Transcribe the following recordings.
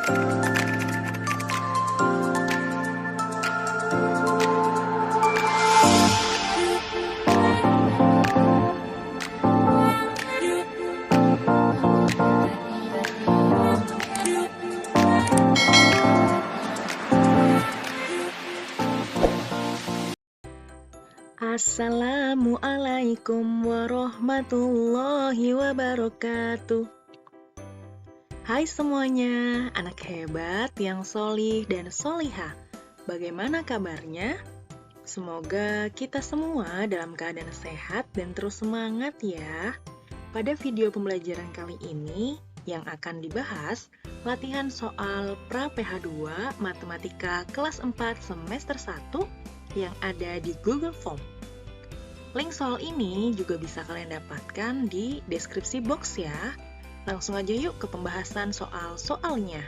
Assalamualaikum warahmatullahi wabarakatuh. Hai semuanya, anak hebat yang solih dan solihah. Bagaimana kabarnya? Semoga kita semua dalam keadaan sehat dan terus semangat ya. Pada video pembelajaran kali ini yang akan dibahas latihan soal pra-PH 2 Matematika kelas 4 semester 1 yang ada di Google Form. Link soal ini juga bisa kalian dapatkan di deskripsi box ya. Langsung aja yuk ke pembahasan soal-soalnya.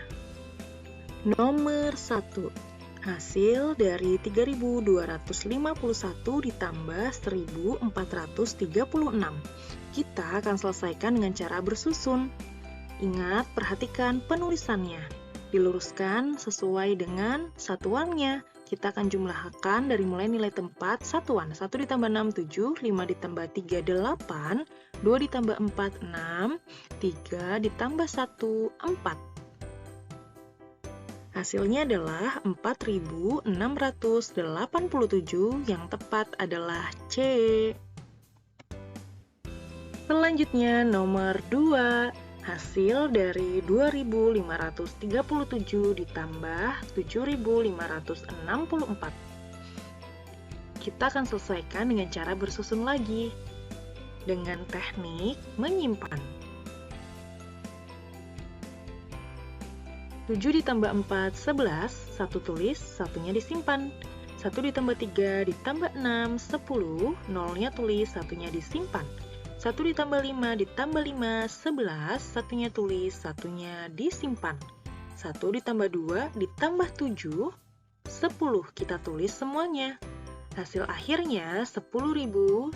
Nomor 1. Hasil dari 3251 ditambah 1436. Kita akan selesaikan dengan cara bersusun. Ingat, perhatikan penulisannya. Diluruskan sesuai dengan satuannya. Kita akan jumlahkan dari mulai nilai tempat satuan. 1 ditambah 6, 7, 5 ditambah 3, 8, 2 ditambah 4, 6, 3 ditambah 1, 4. Hasilnya adalah 4687, yang tepat adalah C. Selanjutnya nomor 2. Hasil dari 2537 ditambah 7564. Kita akan selesaikan dengan cara bersusun lagi, dengan teknik menyimpan. 7 ditambah 4, 11, 1 tulis, satunya disimpan. 1 ditambah 3 ditambah 6, 10, nolnya tulis, satunya disimpan. 1 ditambah 5 ditambah 5, 11, satunya tulis, satunya disimpan. 1 ditambah 2 ditambah 7, 10, kita tulis semuanya. Hasil akhirnya 10.101.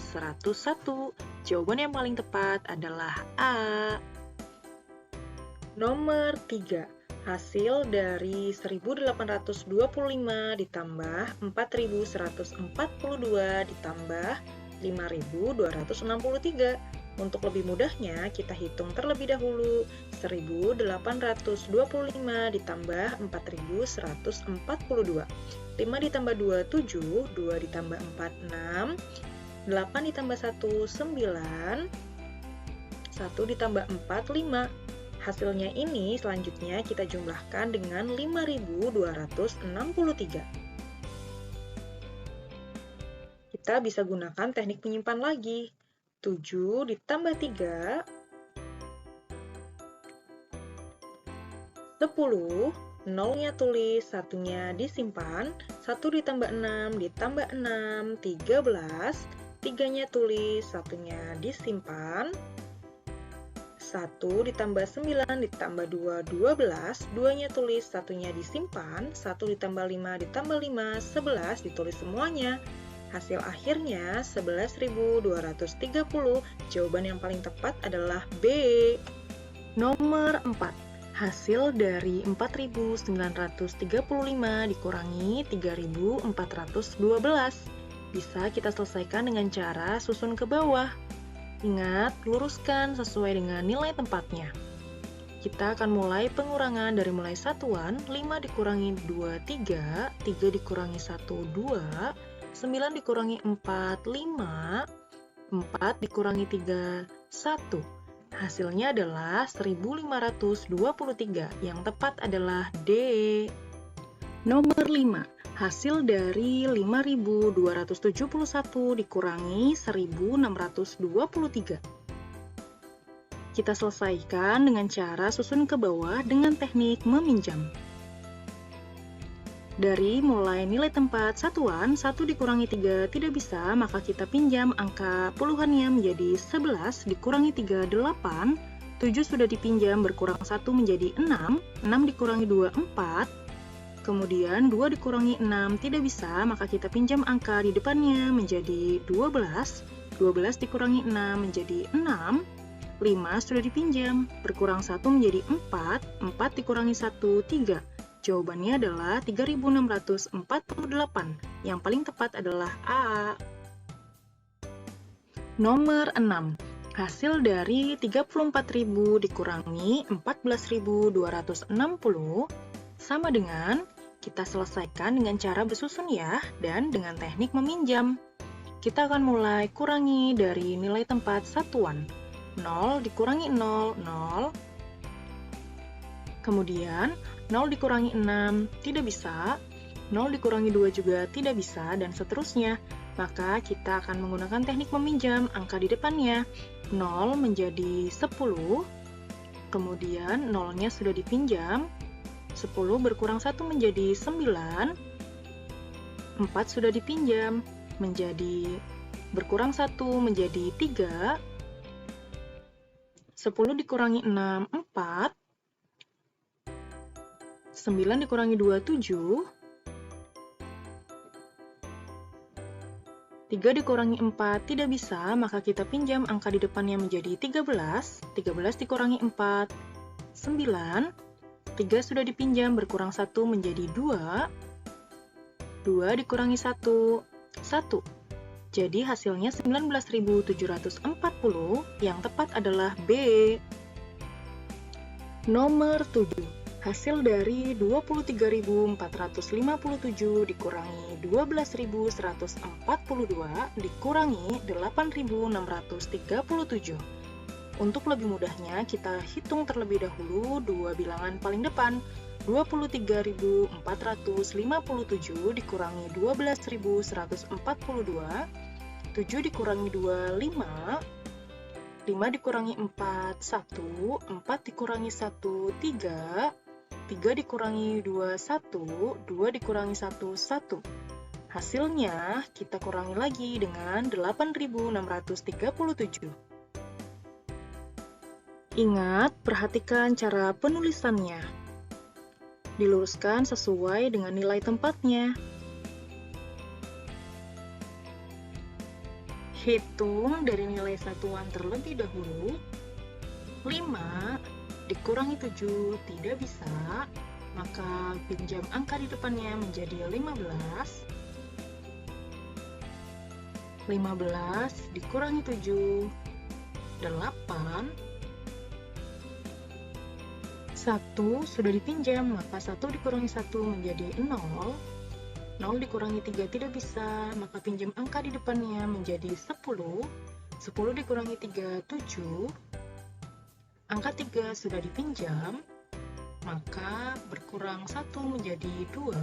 Jawaban yang paling tepat adalah A. Nomor 3. Hasil dari 1825 ditambah 4142 ditambah 5.263. Untuk lebih mudahnya, kita hitung terlebih dahulu. 1825 ditambah 4142. 5 ditambah 2, 7. 2 ditambah 4, 6. 8 ditambah 1, 9. 1 ditambah 4, 5. Hasilnya ini selanjutnya kita jumlahkan dengan 5.263. Kita bisa gunakan teknik menyimpan lagi. 7 ditambah 3, 10, nolnya tulis, satunya disimpan. 1 ditambah 6 ditambah 6, 13, 3-nya tulis, satunya disimpan. 1 ditambah 9 ditambah 2, 12, 2-nya tulis, satunya disimpan. 1 ditambah 5 ditambah 5, 11, ditulis semuanya. Hasil akhirnya 11.230. Jawaban yang paling tepat adalah B. Nomor 4. Hasil dari 4.935 dikurangi 3.412. Bisa kita selesaikan dengan cara susun ke bawah. Ingat, luruskan sesuai dengan nilai tempatnya. Kita akan mulai pengurangan dari mulai satuan. 5 dikurangi 2, 3. 3 dikurangi 1, 2. 9 dikurangi 4, 5, 4 dikurangi 3, 1. Hasilnya adalah 1523, yang tepat adalah D. Nomor 5. Hasil dari 5271 dikurangi 1623. Kita selesaikan dengan cara susun ke bawah dengan teknik meminjam. Dari mulai nilai tempat satuan, 1 dikurangi 3 tidak bisa, maka kita pinjam angka puluhannya menjadi 11, dikurangi 3, 8, 7 sudah dipinjam, berkurang 1 menjadi 6, 6 dikurangi 2, 4, kemudian 2 dikurangi 6 tidak bisa, maka kita pinjam angka di depannya menjadi 12, 12 dikurangi 6 menjadi 6, 5 sudah dipinjam, berkurang 1 menjadi 4, 4 dikurangi 1, 3. Jawabannya adalah 3648. Yang paling tepat adalah A. Nomor 6. Hasil dari 34.000 dikurangi 14.260 sama dengan, kita selesaikan dengan cara bersusun ya, dan dengan teknik meminjam. Kita akan mulai kurangi dari nilai tempat satuan. 0 dikurangi 0, 0. Kemudian, 0 dikurangi 6, tidak bisa. 0 dikurangi 2 juga tidak bisa, dan seterusnya. Maka kita akan menggunakan teknik meminjam angka di depannya. 0 menjadi 10, kemudian 0-nya sudah dipinjam. 10 berkurang 1 menjadi 9, 4 sudah dipinjam, berkurang 1 menjadi 3, 10 dikurangi 6, 4, 9 dikurangi 2, 7, 3 dikurangi 4 tidak bisa, maka kita pinjam angka di depannya menjadi 13, 13 dikurangi 4, 9, 3 sudah dipinjam, berkurang 1 menjadi 2, 2 dikurangi 1, 1. Jadi hasilnya 19.740, yang tepat adalah B. Nomor 7. Hasil dari 23.457 dikurangi 12.142 dikurangi 8.637. Untuk lebih mudahnya, kita hitung terlebih dahulu dua bilangan paling depan. 23.457 dikurangi 12.142, 7 dikurangi 2, 5, 5 dikurangi 4, 1, 4 dikurangi 1, 3, 3 dikurangi 2, 1, 2 dikurangi 1, 1. Hasilnya kita kurangi lagi dengan 8.637. Ingat, perhatikan cara penulisannya. Diluruskan sesuai dengan nilai tempatnya. Hitung dari nilai satuan terlebih dahulu. 5 dikurangi 7 tidak bisa, maka pinjam angka di depannya menjadi 15. 15 dikurangi 7, 8. 1 sudah dipinjam, maka 1 dikurangi 1 menjadi 0. 0 dikurangi 3 tidak bisa, maka pinjam angka di depannya menjadi 10. 10 dikurangi 3, 7. Angka 3 sudah dipinjam, maka berkurang 1 menjadi 2.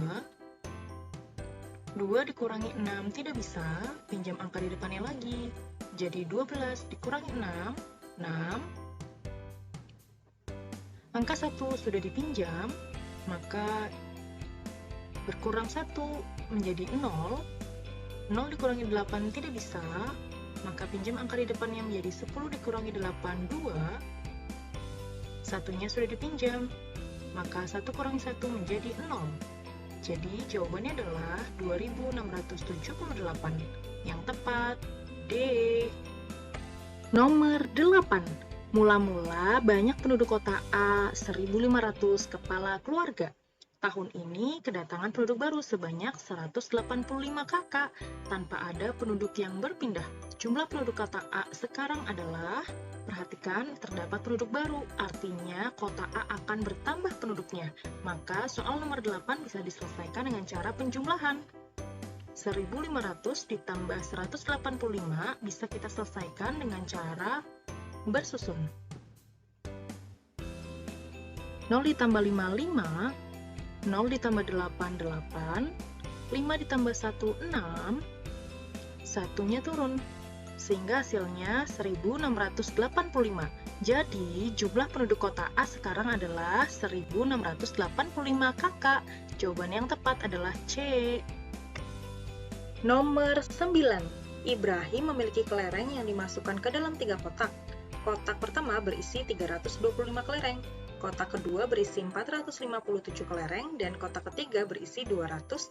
2 dikurangi 6 tidak bisa, pinjam angka di depannya lagi. Jadi 12 dikurangi 6, 6. Angka 1 sudah dipinjam, maka berkurang 1 menjadi 0. 0 dikurangi 8 tidak bisa, maka pinjam angka di depannya menjadi 10 dikurangi 8, 2. Satunya sudah dipinjam, maka 1 kurangi 1 menjadi 0. Jadi jawabannya adalah 2678. Yang tepat D. Nomor 8. Mula-mula banyak penduduk kota A, 1.500 kepala keluarga. Tahun ini kedatangan penduduk baru sebanyak 185 kakak, tanpa ada penduduk yang berpindah. Jumlah penduduk kota A sekarang adalah, perhatikan, terdapat penduduk baru, artinya kota A akan bertambah penduduknya. Maka soal nomor 8 bisa diselesaikan dengan cara penjumlahan. 1.500 ditambah 185 bisa kita selesaikan dengan cara bersusun. 0 ditambah 5, 5. 0 ditambah 8, 8. 5 ditambah 1, 6. Satunya turun, sehingga hasilnya 1.685. Jadi, jumlah penduduk kota A sekarang adalah 1.685 kakak. Jawaban yang tepat adalah C. Nomor 9. Ibrahim memiliki kelereng yang dimasukkan ke dalam 3 kotak. Kotak pertama berisi 325 kelereng, kotak kedua berisi 457 kelereng, dan kotak ketiga berisi 289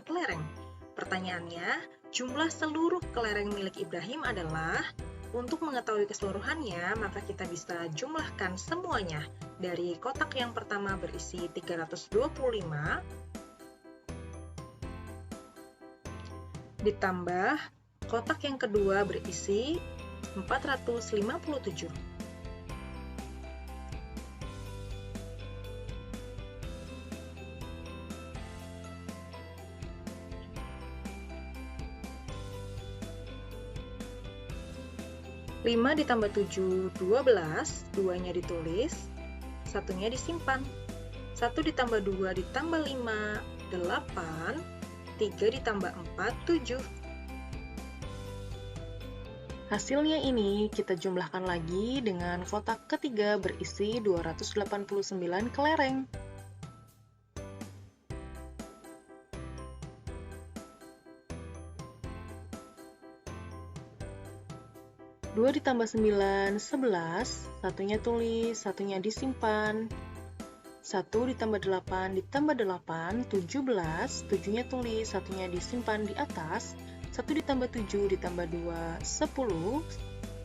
kelereng. Pertanyaannya, jumlah seluruh kelereng milik Ibrahim adalah Untuk mengetahui keseluruhannya, maka kita bisa jumlahkan semuanya. Dari kotak yang pertama berisi 325, ditambah kotak yang kedua berisi 457. Lima ditambah 7, 12, duanya ditulis, satunya disimpan. 1 ditambah 2 ditambah 5, 8, 3 ditambah 4, 7. Hasilnya ini kita jumlahkan lagi dengan kotak ketiga berisi 289 kelereng. 2 ditambah 9, 11, satunya tulis, satunya disimpan. 1 ditambah 8 ditambah 8, 17, tujuhnya tulis, satunya disimpan di atas. 1 ditambah 7 ditambah 2, 10,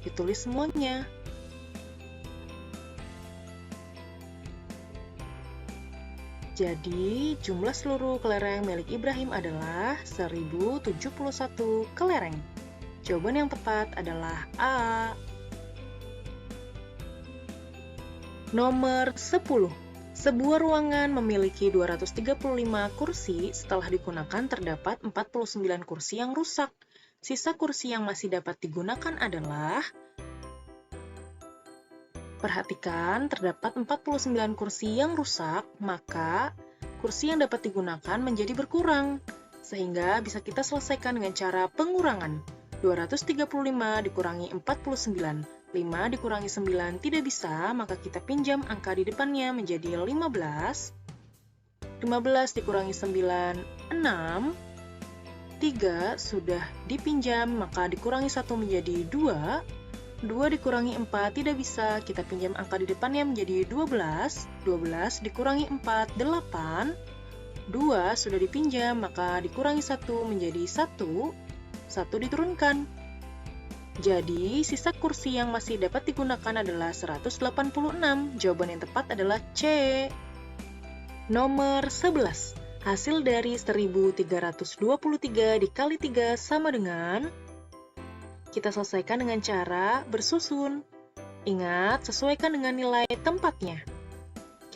ditulis semuanya. Jadi, jumlah seluruh kelereng milik Ibrahim adalah 1071 kelereng. Jawaban yang tepat adalah A. Nomor 10. Sebuah ruangan memiliki 235 kursi, setelah digunakan terdapat 49 kursi yang rusak. Sisa kursi yang masih dapat digunakan adalah... Perhatikan, terdapat 49 kursi yang rusak, maka kursi yang dapat digunakan menjadi berkurang. Sehingga bisa kita selesaikan dengan cara pengurangan. 235 dikurangi 49. 5 dikurangi 9 tidak bisa, maka kita pinjam angka di depannya menjadi 15. 15 dikurangi 9, 6. 3 sudah dipinjam, maka dikurangi 1 menjadi 2. 2 dikurangi 4 tidak bisa, kita pinjam angka di depannya menjadi 12. 12 dikurangi 4, 8. 2 sudah dipinjam, maka dikurangi 1 menjadi 1. 1 diturunkan. Jadi, sisa kursi yang masih dapat digunakan adalah 186. Jawaban yang tepat adalah C. Nomor 11. Hasil dari 1323 dikali 3 sama dengan... Kita selesaikan dengan cara bersusun. Ingat, sesuaikan dengan nilai tempatnya.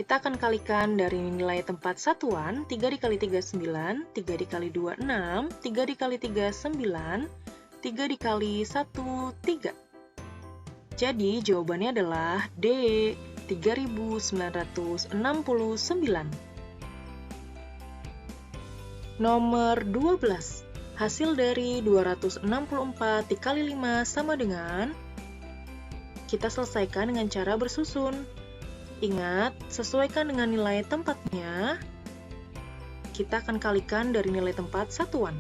Kita akan kalikan dari nilai tempat satuan, 3 dikali 3, 9, 3 dikali 2, 6, 3 dikali 3, 9, 3 dikali 1, 3. Jadi, jawabannya adalah D, 3969. Nomor 12. Hasil dari 264 dikali 5 sama dengan... Kita selesaikan dengan cara bersusun. Ingat, sesuaikan dengan nilai tempatnya. Kita akan kalikan dari nilai tempat satuan.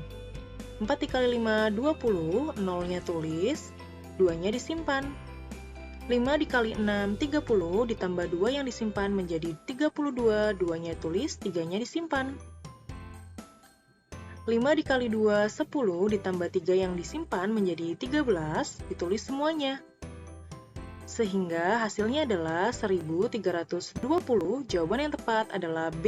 4 dikali 5, 20, 0-nya tulis, 2-nya disimpan. 5 dikali 6, 30, ditambah 2 yang disimpan menjadi 32, 2-nya tulis, 3-nya disimpan. 5 dikali 2, 10, ditambah 3 yang disimpan menjadi 13, ditulis semuanya. Sehingga hasilnya adalah 1320. Jawaban yang tepat adalah B.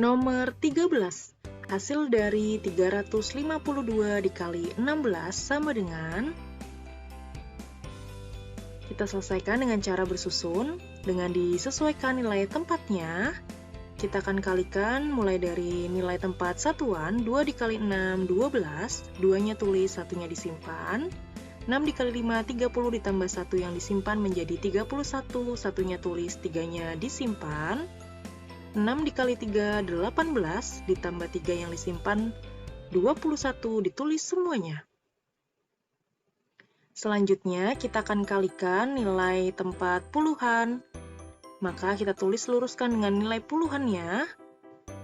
Nomor 13. Hasil dari 352 dikali 16 sama dengan... Kita selesaikan dengan cara bersusun. Dengan disesuaikan nilai tempatnya, kita akan kalikan mulai dari nilai tempat satuan, 2 dikali 6, 12, 2-nya tulis, 1-nya disimpan. 6 dikali 5, 30, ditambah 1 yang disimpan menjadi 31, 1-nya tulis, 3-nya disimpan. 6 dikali 3, 18, ditambah 3 yang disimpan, 21, ditulis semuanya. Selanjutnya, kita akan kalikan nilai tempat puluhan. Maka kita tulis luruskan dengan nilai puluhannya.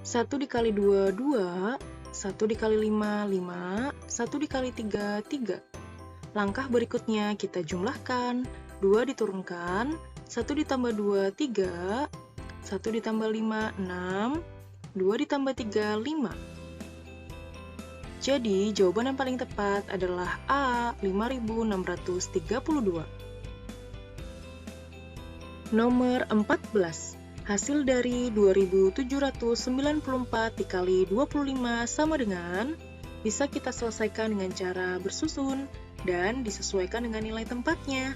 1 dikali 2, 2. 1 dikali 5, 5. 1 dikali 3, 3. Langkah berikutnya kita jumlahkan. 2 diturunkan. 1 ditambah 2, 3. 1 ditambah 5, 6. 2 ditambah 3, 5. Jadi, jawaban yang paling tepat adalah A, 5.632. Nomor 14. Hasil dari 2.794 dikali 25 sama dengan, bisa kita selesaikan dengan cara bersusun dan disesuaikan dengan nilai tempatnya.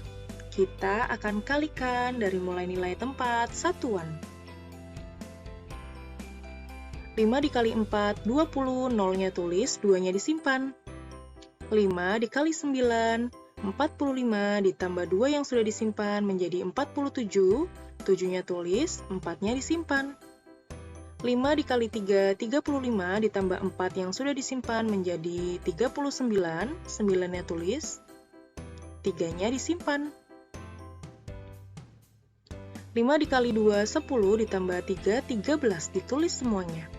Kita akan kalikan dari mulai nilai tempat satuan. 5 dikali 4, 20, nolnya tulis, 2-nya disimpan. 5 dikali 9, 45 ditambah 2 yang sudah disimpan menjadi 47, 7-nya tulis, 4-nya disimpan. 5 dikali 3, 35 ditambah 4 yang sudah disimpan menjadi 39, 9-nya tulis, 3-nya disimpan. 5 dikali 2, 10 ditambah 3, 13 ditulis semuanya.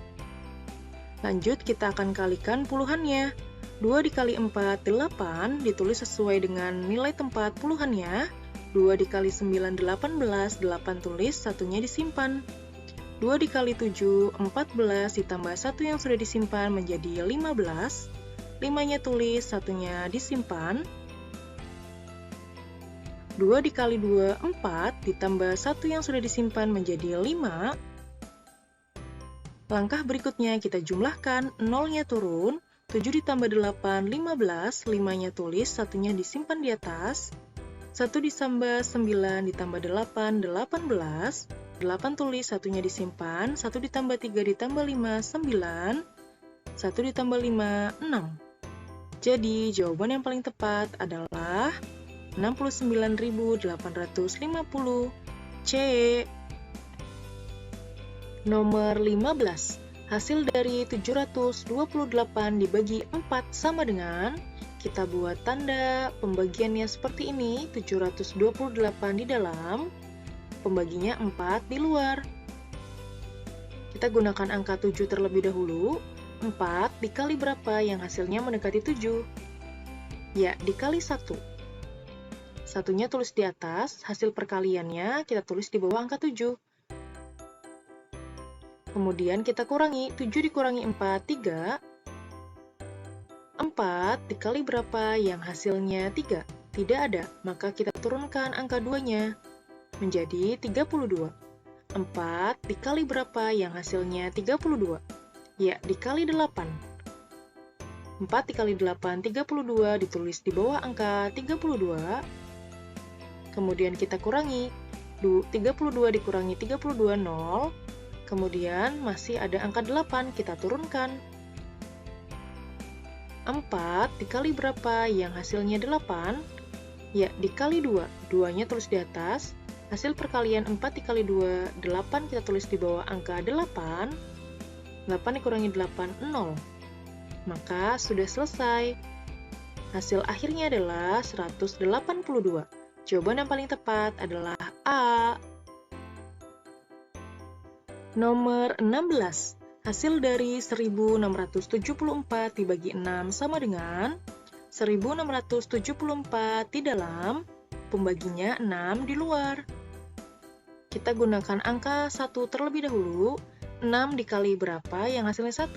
Lanjut, kita akan kalikan puluhannya. 2 dikali 4, 8 ditulis sesuai dengan nilai tempat puluhannya. 2 dikali 9, 18, 8 tulis, 1-nya disimpan. 2 dikali 7, 14 ditambah 1 yang sudah disimpan menjadi 15. 5-nya tulis, 1-nya disimpan. 2 dikali 2, 4 ditambah 1 yang sudah disimpan menjadi 5. Langkah berikutnya kita jumlahkan, nolnya turun. 7 ditambah 8, 15, 5-nya tulis, 1-nya disimpan di atas. 1 ditambah 9 ditambah 8, 18. 8 tulis, 1-nya disimpan. 1 ditambah 3 ditambah 5, 9. 1 ditambah 5, 6. Jadi, jawaban yang paling tepat adalah 69.850. C. Nomor 15. Hasil dari 728 dibagi 4 sama dengan, kita buat tanda pembagiannya seperti ini, 728 di dalam, pembaginya 4 di luar. Kita gunakan angka 7 terlebih dahulu. 4 dikali berapa yang hasilnya mendekati 7? Ya, dikali 1. Satunya tulis di atas, hasil perkaliannya kita tulis di bawah angka 7. Kemudian kita kurangi, 7 dikurangi 4, 3. 4 dikali berapa yang hasilnya 3? Tidak ada, maka kita turunkan angka 2-nya menjadi 32. 4 dikali berapa yang hasilnya 32? Ya, dikali 8. 4 dikali 8, 32 ditulis di bawah angka 32. Kemudian kita kurangi, 32 dikurangi 32, 0. Kemudian masih ada angka 8, kita turunkan. 4 dikali berapa yang hasilnya 8? Ya, dikali 2. 2-nya tulis di atas. Hasil perkalian 4 dikali 2, 8 kita tulis di bawah angka 8. 8 dikurangi 8, 0. Maka sudah selesai. Hasil akhirnya adalah 182. Jawaban yang paling tepat adalah A. Nomor 16. Hasil dari 1674 dibagi 6 sama dengan 1674 di dalam, pembaginya 6 di luar. Kita gunakan angka 1 terlebih dahulu. 6 dikali berapa yang hasilnya 1?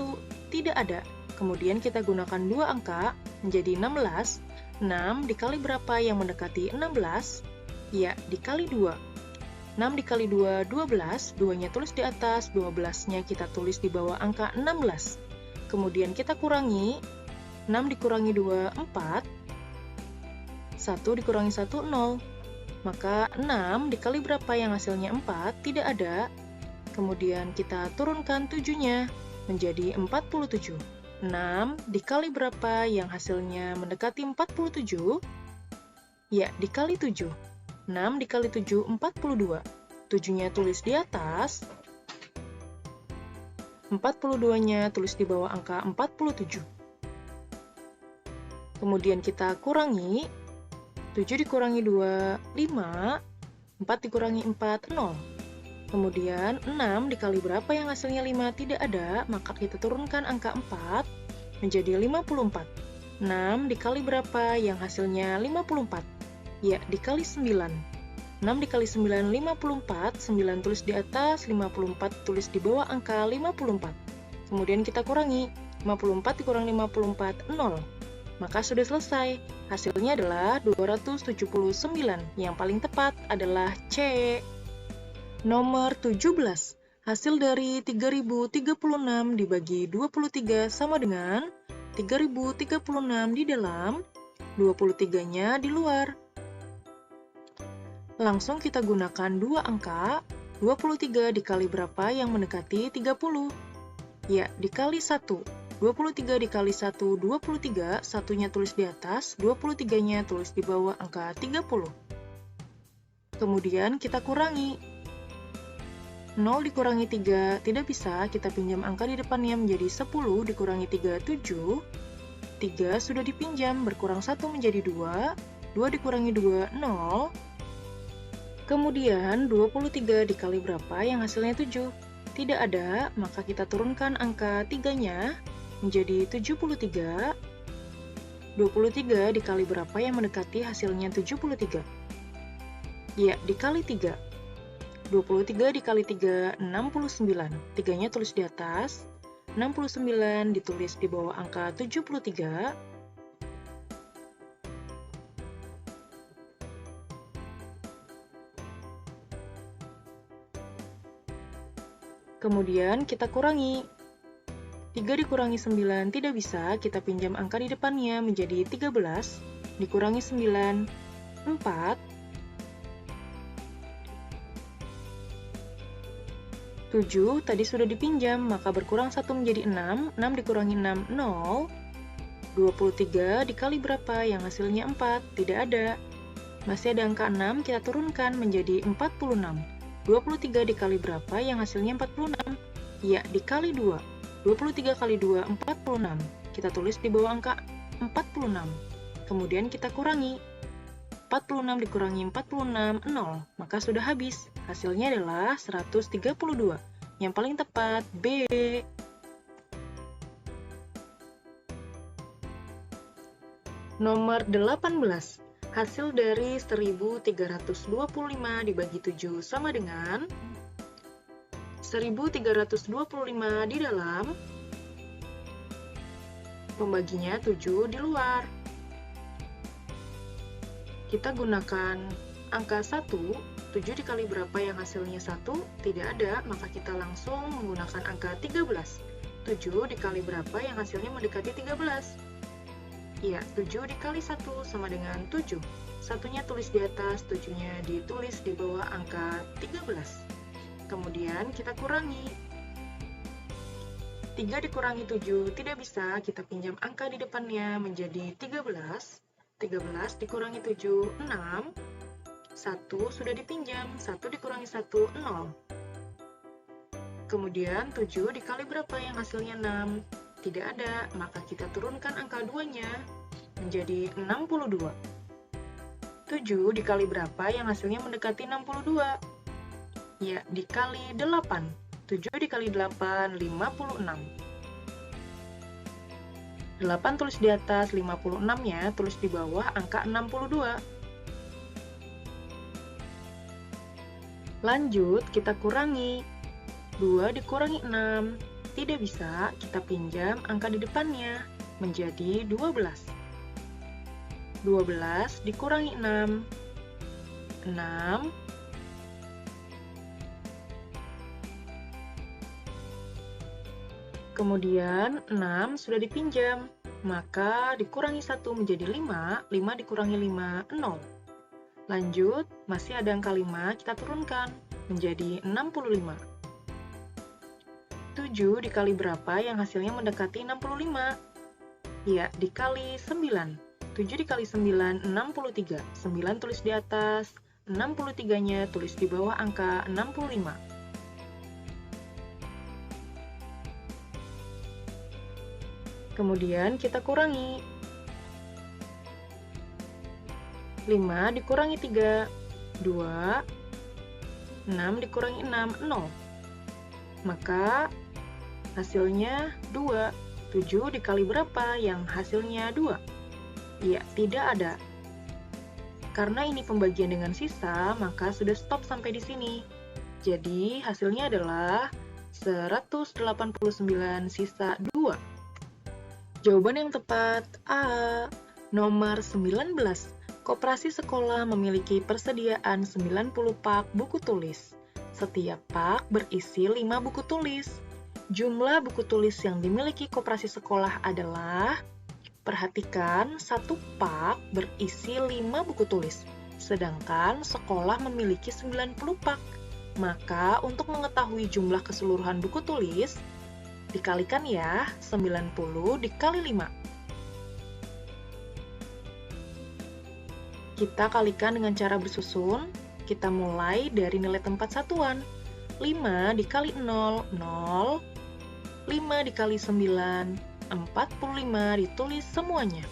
Tidak ada. Kemudian kita gunakan 2 angka menjadi 16. 6 dikali berapa yang mendekati 16? Ya, dikali 2. 6 dikali 2, 12, 2-nya tulis di atas, 12-nya kita tulis di bawah angka 16. Kemudian kita kurangi, 6 dikurangi 2, 4, 1 dikurangi 1, 0. Maka 6 dikali berapa yang hasilnya 4? Tidak ada. Kemudian kita turunkan 7-nya menjadi 47. 6 dikali berapa yang hasilnya mendekati 47? Ya, dikali 7. 6 dikali 7, 42. 7-nya tulis di atas. 42-nya tulis di bawah angka 47. Kemudian kita kurangi. 7 dikurangi 2, 5. 4 dikurangi 4, 0. Kemudian 6 dikali berapa yang hasilnya 5? Tidak ada, maka kita turunkan angka 4 menjadi 54. 6 dikali berapa yang hasilnya 54? Ya, dikali 9. 6 dikali 9, 54. 9 tulis di atas, 54 tulis di bawah angka 54. Kemudian kita kurangi. 54 dikurang 54, 0. Maka sudah selesai. Hasilnya adalah 279. Yang paling tepat adalah C. Nomor 17. Hasil dari 3036 dibagi 23 sama dengan 3036 di dalam, 23-nya di luar. Langsung kita gunakan dua angka, 23 dikali berapa yang mendekati 30? Ya, dikali 1. 23 dikali 1, 23, satunya tulis di atas, 23-nya tulis di bawah angka 30. Kemudian kita kurangi. 0 dikurangi 3, tidak bisa, kita pinjam angka di depannya menjadi 10 dikurangi 3, 7. 3 sudah dipinjam, berkurang 1 menjadi 2, 2 dikurangi 2, 0. Kemudian 23 dikali berapa yang hasilnya 7? Tidak ada, maka kita turunkan angka 3-nya menjadi 73. 23 dikali berapa yang mendekati hasilnya 73? Ya, dikali 3. 23 dikali 3, 69. 3-nya tulis di atas, 69 ditulis di bawah angka 73. Kemudian kita kurangi. 3 dikurangi 9 tidak bisa, kita pinjam angka di depannya menjadi 13, dikurangi 9, 4. 7 tadi sudah dipinjam, maka berkurang 1 menjadi 6, 6 dikurangi 6, 0. 23 dikali berapa yang hasilnya 4? Tidak ada. Masih ada angka 6, kita turunkan menjadi 46. 23 dikali berapa yang hasilnya 46? Ya, dikali 2. 23 kali 2, 46. Kita tulis di bawah angka 46. Kemudian kita kurangi. 46 dikurangi 46, 0. Maka sudah habis. Hasilnya adalah 132. Yang paling tepat, B. Nomor 18. Hasil dari 1325 dibagi 7 sama dengan 1325 di dalam, pembaginya 7 di luar. Kita gunakan angka 1, 7 dikali berapa yang hasilnya 1? Tidak ada, maka kita langsung menggunakan angka 13. 7 dikali berapa yang hasilnya mendekati 13? Ya, 7 dikali 1 sama dengan 7. Satunya tulis di atas, 7-nya ditulis di bawah angka 13. Kemudian kita kurangi. 3 dikurangi 7 tidak bisa, kita pinjam angka di depannya menjadi 13. 13 dikurangi 7, 6. 1 sudah dipinjam, 1 dikurangi 1, 0. Kemudian 7 dikali berapa yang hasilnya 6? Tidak ada, maka kita turunkan angka 2-nya menjadi 62. 7 dikali berapa yang hasilnya mendekati 62? Ya, dikali 8. 7 dikali 8, 56. 8 tulis di atas, 56-nya tulis di bawah angka 62. Lanjut, kita kurangi. 2 dikurangi 6. Tidak bisa, kita pinjam angka di depannya menjadi 12. 12 dikurangi 6. 6. Kemudian 6 sudah dipinjam, maka dikurangi 1 menjadi 5, 5 dikurangi 5, 0. Lanjut, masih ada angka 5, kita turunkan menjadi 65. 7 dikali berapa yang hasilnya mendekati 65? Ya, dikali 9. 7 dikali 9, 63. 9 tulis di atas, 63-nya tulis di bawah angka 65. Kemudian kita kurangi. 5 dikurangi 3, 2. 6 dikurangi 6, 0. Maka hasilnya 2. 7 dikali berapa yang hasilnya 2? Ya, tidak ada. Karena ini pembagian dengan sisa, maka sudah stop sampai di sini. Jadi hasilnya adalah 189 sisa 2. Jawaban yang tepat A. Nomor 19. Koperasi sekolah memiliki persediaan 90 pak buku tulis. Setiap pak berisi 5 buku tulis. Jumlah buku tulis yang dimiliki koperasi sekolah adalah, perhatikan, satu pak berisi 5 buku tulis, sedangkan sekolah memiliki 90 pak. Maka untuk mengetahui jumlah keseluruhan buku tulis, dikalikan ya, 90 dikali 5. Kita kalikan dengan cara bersusun. Kita mulai dari nilai tempat satuan. 5 dikali 0, 0. 5 dikali 9, 45 ditulis semuanya.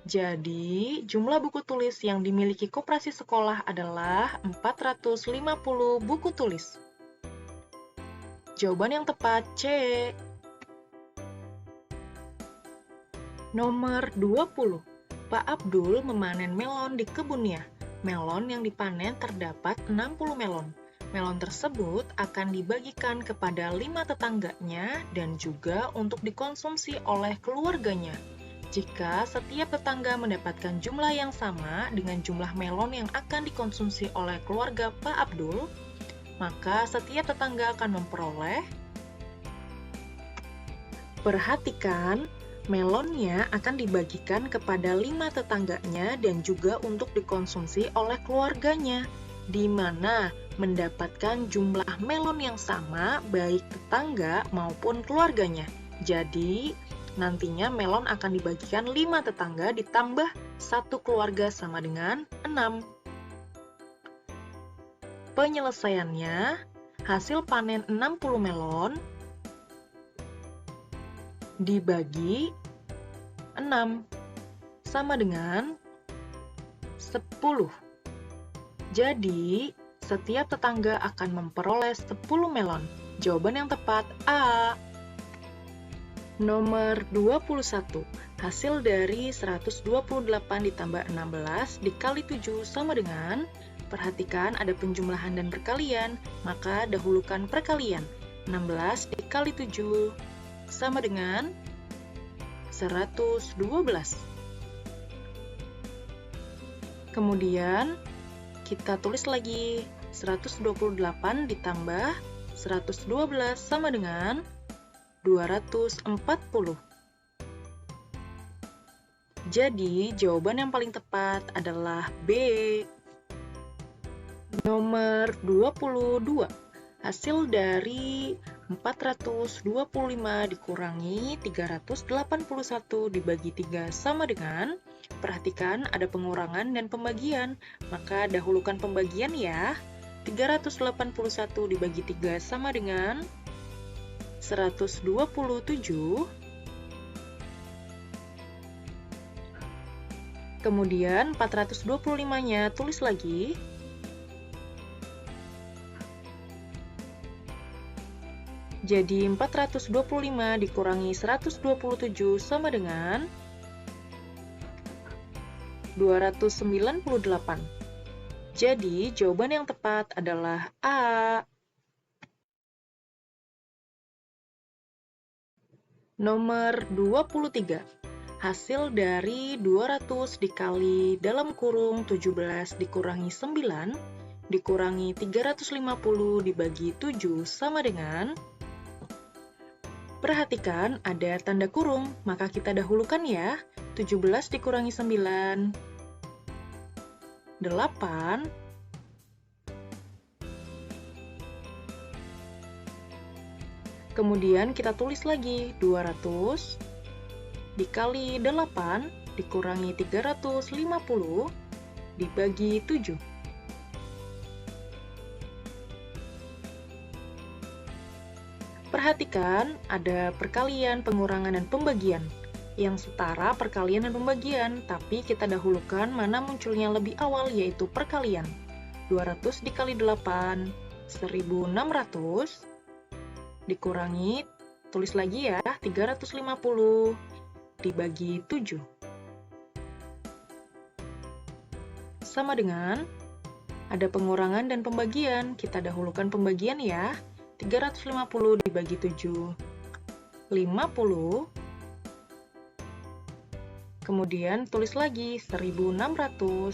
Jadi, jumlah buku tulis yang dimiliki koperasi sekolah adalah 450 buku tulis. Jawaban yang tepat C. Nomor 20. Pak Abdul memanen melon di kebunnya. Melon yang dipanen terdapat 60 melon. Melon tersebut akan dibagikan kepada 5 tetangganya dan juga untuk dikonsumsi oleh keluarganya. Jika setiap tetangga mendapatkan jumlah yang sama dengan jumlah melon yang akan dikonsumsi oleh keluarga Pak Abdul, maka setiap tetangga akan memperoleh, perhatikan, melonnya akan dibagikan kepada 5 tetangganya dan juga untuk dikonsumsi oleh keluarganya, di mana mendapatkan jumlah melon yang sama baik tetangga maupun keluarganya. Jadi, nantinya melon akan dibagikan 5 tetangga ditambah 1 keluarga sama dengan 6. Penyelesaiannya, hasil panen 60 melon dibagi 6 sama dengan 10. Jadi, setiap tetangga akan memperoleh 10 melon. Jawaban yang tepat A. Nomor 21. Hasil dari 128 ditambah 16 dikali 7 sama dengan, perhatikan ada penjumlahan dan perkalian, maka dahulukan perkalian. 16 dikali 7 sama dengan 112. Kemudian, kita tulis lagi 128 ditambah 112 sama dengan 240. Jadi, jawaban yang paling tepat adalah B. Nomor 22. Hasil dari 425 dikurangi 381 dibagi 3 sama dengan, perhatikan ada pengurangan dan pembagian, maka dahulukan pembagian ya. 381 dibagi 3 sama dengan 127. Kemudian 425-nya tulis lagi. Jadi 425 dikurangi 127 sama dengan 298. Jadi jawaban yang tepat adalah A. Nomor 23. Hasil dari 200 dikali dalam kurung 17 dikurangi 9 dikurangi 350 dibagi 7 sama dengan, perhatikan ada tanda kurung, maka kita dahulukan ya. 17 dikurangi 9, 8. Kemudian kita tulis lagi 200 dikali 8 dikurangi 350 dibagi 7. Perhatikan ada perkalian, pengurangan, dan pembagian. Yang setara perkalian dan pembagian, tapi kita dahulukan mana munculnya lebih awal, yaitu perkalian. 200 dikali 8, 1600 dikurangi, tulis lagi ya, 350 dibagi 7. Sama dengan, ada pengurangan dan pembagian, kita dahulukan pembagian ya, 350 dibagi 7. 50, kemudian tulis lagi 1600,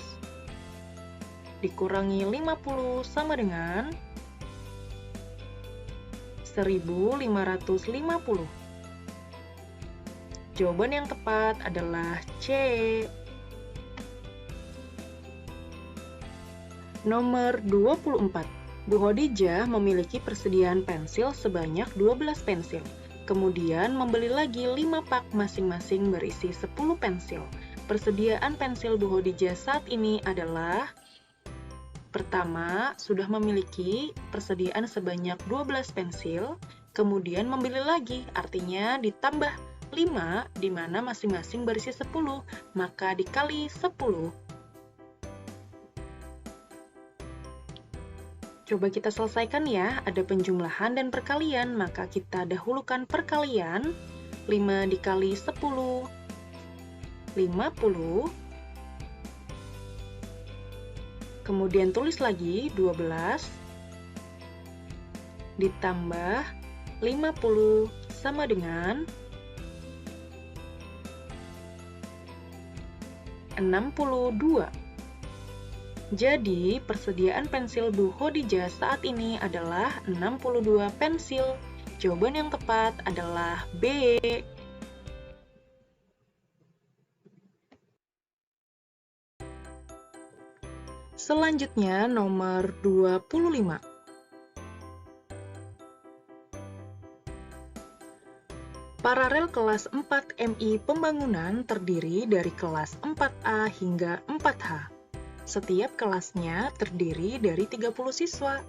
dikurangi 50 sama dengan 1550. Jawaban yang tepat adalah C. Nomor 24. Bu Khadijah memiliki persediaan pensil sebanyak 12 pensil. Kemudian membeli lagi 5 pak masing-masing berisi 10 pensil. Persediaan pensil Bu Khadijah saat ini adalah: pertama, sudah memiliki persediaan sebanyak 12 pensil, kemudian membeli lagi, artinya ditambah 5, di mana masing-masing berisi 10, maka dikali 10. Coba kita selesaikan ya, ada penjumlahan dan perkalian, maka kita dahulukan perkalian. 5 dikali 10, 50. Kemudian tulis lagi 12, ditambah 50 sama dengan 62. Jadi, persediaan pensil Bu Khadijah saat ini adalah 62 pensil. Jawaban yang tepat adalah B. Selanjutnya, nomor 25. Paralel kelas 4 MI Pembangunan terdiri dari kelas 4A hingga 4H. Setiap kelasnya terdiri dari 30 siswa.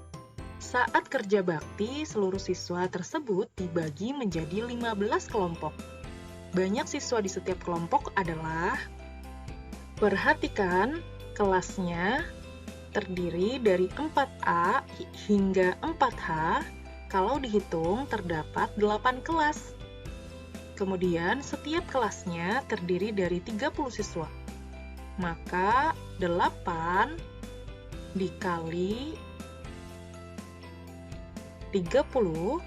Saat kerja bakti, seluruh siswa tersebut dibagi menjadi 15 kelompok. Banyak siswa di setiap kelompok adalah: perhatikan, kelasnya terdiri dari 4A hingga 4H. Kalau dihitung, terdapat 8 kelas. Kemudian, setiap kelasnya terdiri dari 30 siswa. Maka 8 dikali 30,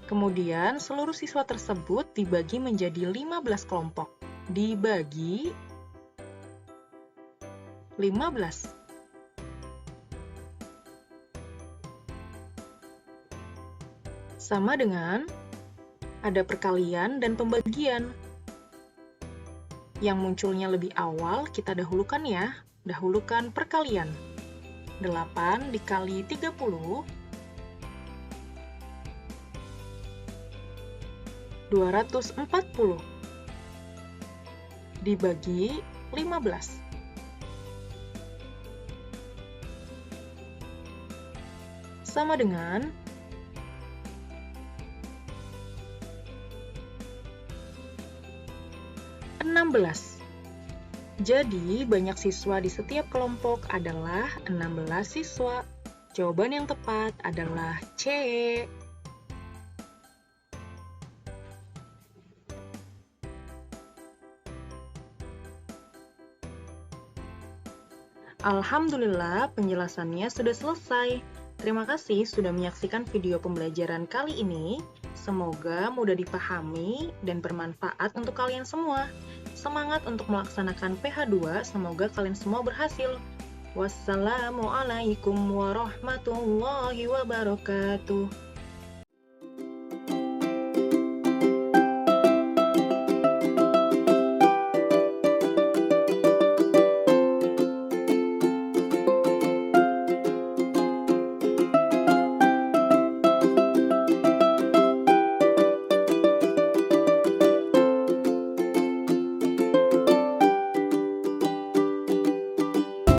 kemudian seluruh siswa tersebut dibagi menjadi 15 kelompok. Dibagi 15. Sama dengan ada perkalian dan pembagian. Yang munculnya lebih awal kita dahulukan ya. Dahulukan perkalian. 8 dikali 30, 240. Dibagi 15. Sama dengan 16. Jadi, banyak siswa di setiap kelompok adalah 16 siswa. Jawaban yang tepat adalah C. Alhamdulillah, penjelasannya sudah selesai. Terima kasih sudah menyaksikan video pembelajaran kali ini. Semoga mudah dipahami dan bermanfaat untuk kalian semua. Semangat untuk melaksanakan PH2, semoga kalian semua berhasil. Wassalamualaikum warahmatullahi wabarakatuh.